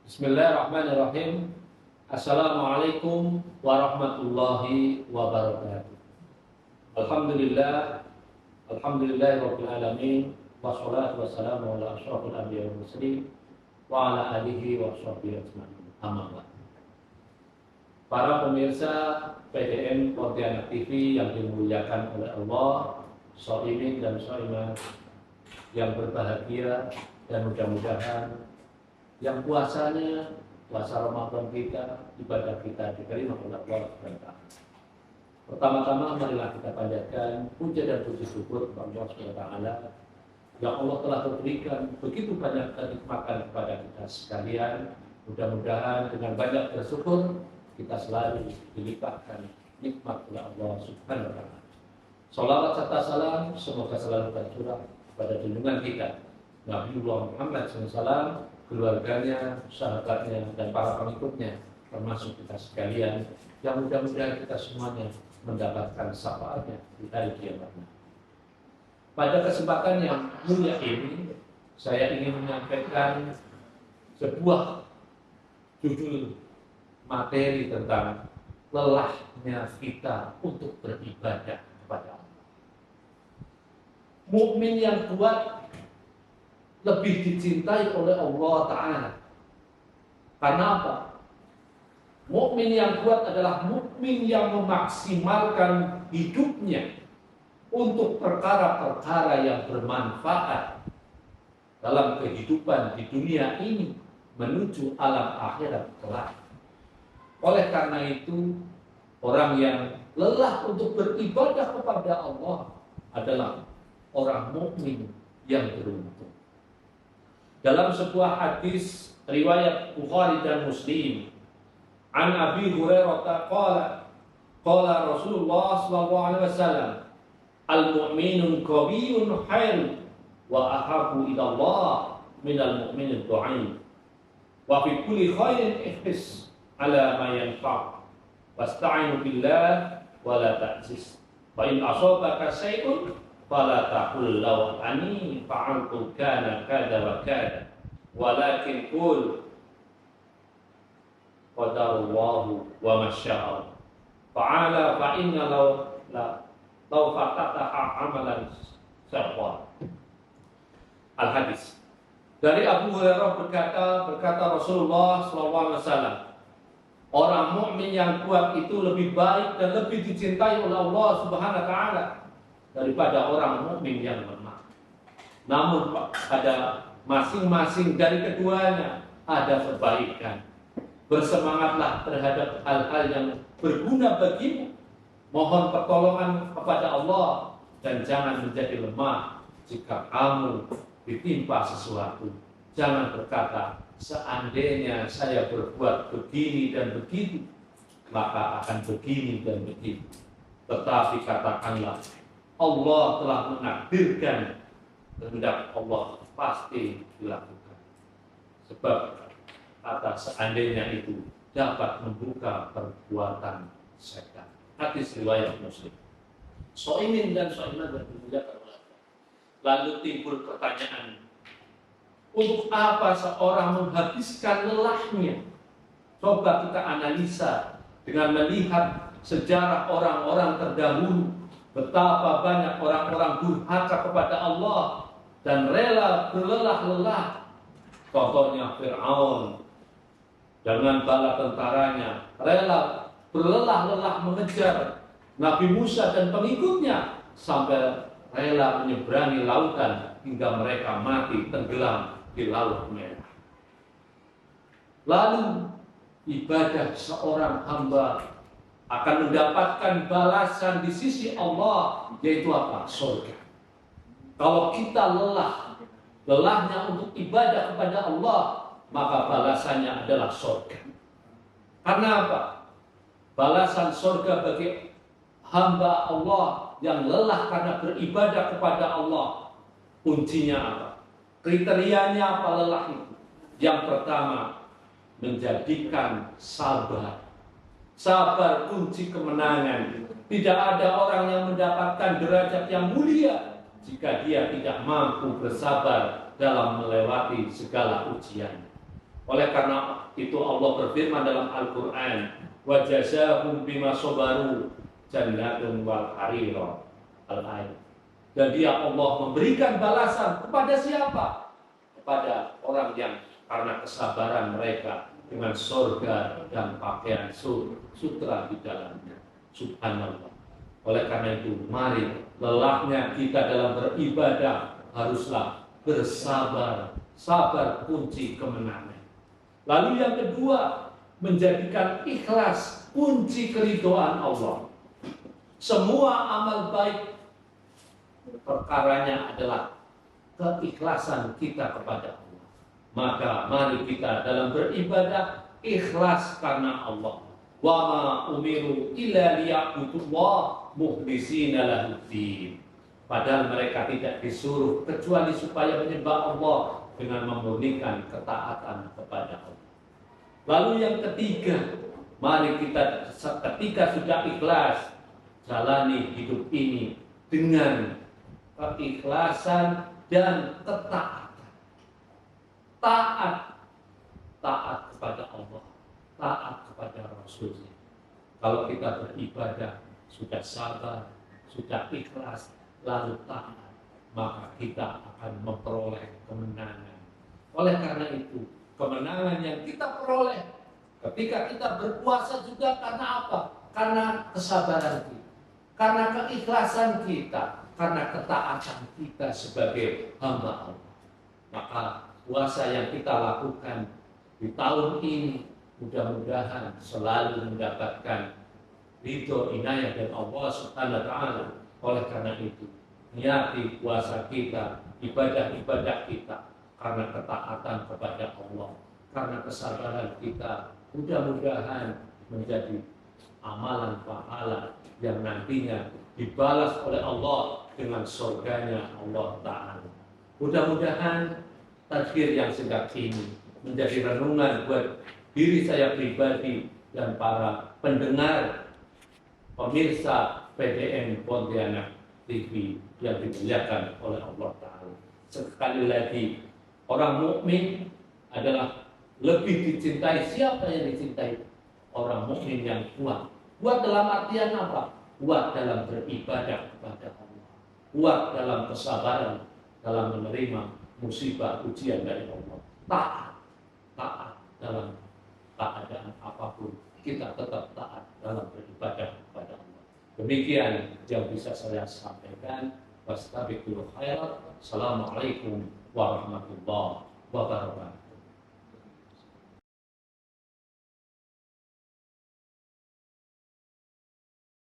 Bismillahirrahmanirrahim. Assalamualaikum warahmatullahi wabarakatuh. Alhamdulillah, alhamdulillahirabbil alamin, wassalatu wassalamu ala asyrofil anbiya'i wal mursalin wa ala alihi wa sahbihi ajmain. Amma ba'd. Para pemirsa PDN Pontianak TV yang dimuliakan oleh Allah, shaimin dan shaimah yang berbahagia, dan mudah-mudahan yang puasa Ramadan kita, ibadah kita diterima oleh Allah SWT. Pertama-tama marilah kita panjatkan puja dan puji syukur kepada Allah SWT yang Allah telah berikan begitu banyak kenikmatan kepada kita sekalian. Mudah-mudahan dengan banyak bersyukur kita selalu dilimpahkan nikmat oleh Allah SWT. Salawat serta salam semoga selalu tercurah pada junjungan kita Nabiullah Muhammad SAW, keluarganya, sahabatnya, dan para pengikutnya, termasuk kita sekalian, yang mudah-mudahan kita semuanya mendapatkan syafaatnya di hari kiamat. Pada kesempatan yang mulia ini, saya ingin menyampaikan sebuah judul materi tentang lelahnya kita untuk beribadah kepada Allah. Mukmin yang kuat lebih dicintai oleh Allah Ta'ala. Karena apa? Mukmin yang kuat adalah mukmin yang memaksimalkan hidupnya untuk perkara-perkara yang bermanfaat dalam kehidupan di dunia ini menuju alam akhirat kelak. Oleh karena itu, orang yang lelah untuk beribadah kepada Allah adalah orang mukmin yang beruntung. Dalam sebuah hadis riwayat Bukhari dan Muslim, an Abi Hurairah qala Rasulullah sallallahu alaihi wasallam, al-mu'minun qawiyyun khair wa ahabbu ila Allah minal mu'minid dha'if wa fi kulli khairin ihris ala ma yanfa' wasta'inu billah wa la ta'jis fa in asabaka shay'un fala taqul law ani fa'altu kana kada wa kada walakin qul qadarullahu wa masyaa'a fa'ala fa inna law fatataha amalan syaqqa. Al hadis dari Abu Hurairah berkata Rasulullah SAW, orang mukmin yang kuat itu lebih baik dan lebih dicintai oleh Allah Subhanahu wa taala daripada orang mukmin yang lemah. Namun pada masing-masing dari keduanya ada kebaikan. Bersemangatlah terhadap hal-hal yang berguna bagimu. Mohon pertolongan kepada Allah dan jangan menjadi lemah jika kamu ditimpa sesuatu. Jangan berkata, seandainya saya berbuat begini dan begitu, maka akan begini dan begitu. Tetapi katakanlah, Allah telah menakdirkan, kehendak Allah pasti dilakukan. Sebab kata seandainya itu dapat membuka perbuatan setan. Hadis riwayat Muslim. Shaimin dan shaimah bermuliakan Allah. Lalu timbul pertanyaan, untuk apa seorang menghabiskan lelahnya? Coba kita analisa dengan melihat sejarah orang-orang terdahulu. Betapa banyak orang-orang durhaka kepada Allah dan rela berlelah-lelah. Contohnya Fir'aun dengan bala tentaranya rela berlelah-lelah mengejar Nabi Musa dan pengikutnya sampai rela menyeberangi lautan hingga mereka mati tenggelam di Laut Merah. Lalu ibadah seorang hamba akan mendapatkan balasan di sisi Allah, yaitu apa? Surga. Kalau kita lelahnya untuk ibadah kepada Allah, maka balasannya adalah surga. Karena apa? Balasan surga bagi hamba Allah yang lelah karena beribadah kepada Allah, kuncinya apa? Kriterianya apa lelah itu? Yang pertama, menjadikan sabar. Sabar kunci kemenangan. Tidak ada orang yang mendapatkan derajat yang mulia jika dia tidak mampu bersabar dalam melewati segala ujian. Oleh karena itu Allah berfirman dalam Al-Quran, wa jazahum bima sabaru jannatun wal harira al-ayat. Dan dia Allah memberikan balasan kepada siapa? Kepada orang yang karena kesabaran mereka dengan surga dan pakaian sutra di dalamnya. Subhanallah. Oleh karena itu, mari lelahnya kita dalam beribadah haruslah bersabar. Sabar kunci kemenangan. Lalu yang kedua, menjadikan ikhlas kunci keridhaan Allah. Semua amal baik perkaranya adalah keikhlasan kita kepada Allah. Maka mari kita dalam beribadah ikhlas karena Allah. Wa ma umiru illa liya'budullah mukhlishina lahuddin. Padahal mereka tidak disuruh kecuali supaya menyembah Allah dengan memurnikan ketaatan kepada Allah. Lalu yang ketiga, mari kita ketika sudah ikhlas, jalani hidup ini dengan keikhlasan dan ketaatan. Taat kepada Allah, taat kepada Rasulnya. Kalau kita beribadah sudah sabar, sudah ikhlas, lalu taat, maka kita akan memperoleh kemenangan. Oleh karena itu, kemenangan yang kita peroleh ketika kita berpuasa juga karena apa? Karena kesabaran kita, karena keikhlasan kita, karena ketaatan kita sebagai hamba Allah. Maka puasa yang kita lakukan di tahun ini mudah-mudahan selalu mendapatkan ridho inayah dari Allah Subhanahu wa taala. Oleh karena itu, niati puasa kita, ibadah-ibadah kita karena ketaatan kepada Allah, karena kesabaran kita, mudah-mudahan menjadi amalan pahala yang nantinya dibalas oleh Allah dengan surganya Allah Ta'ala. Mudah-mudahan takdir yang singkat ini menjadi renungan buat diri saya pribadi dan para pendengar pemirsa PDN Pontianak TV yang dimuliakan oleh Allah Ta'ala. Sekali lagi, orang mukmin adalah lebih dicintai. Siapa yang dicintai? Orang mukmin yang kuat. Kuat dalam artian apa? Kuat dalam beribadah kepada Allah. Kuat dalam kesabaran dalam menerima musibah ujian dari Allah. Taat dalam keadaan apapun. Kita tetap taat dalam beribadah kepada Allah. Demikian yang bisa saya sampaikan. Wastabiqul khairat. Assalamualaikum warahmatullahi wabarakatuh.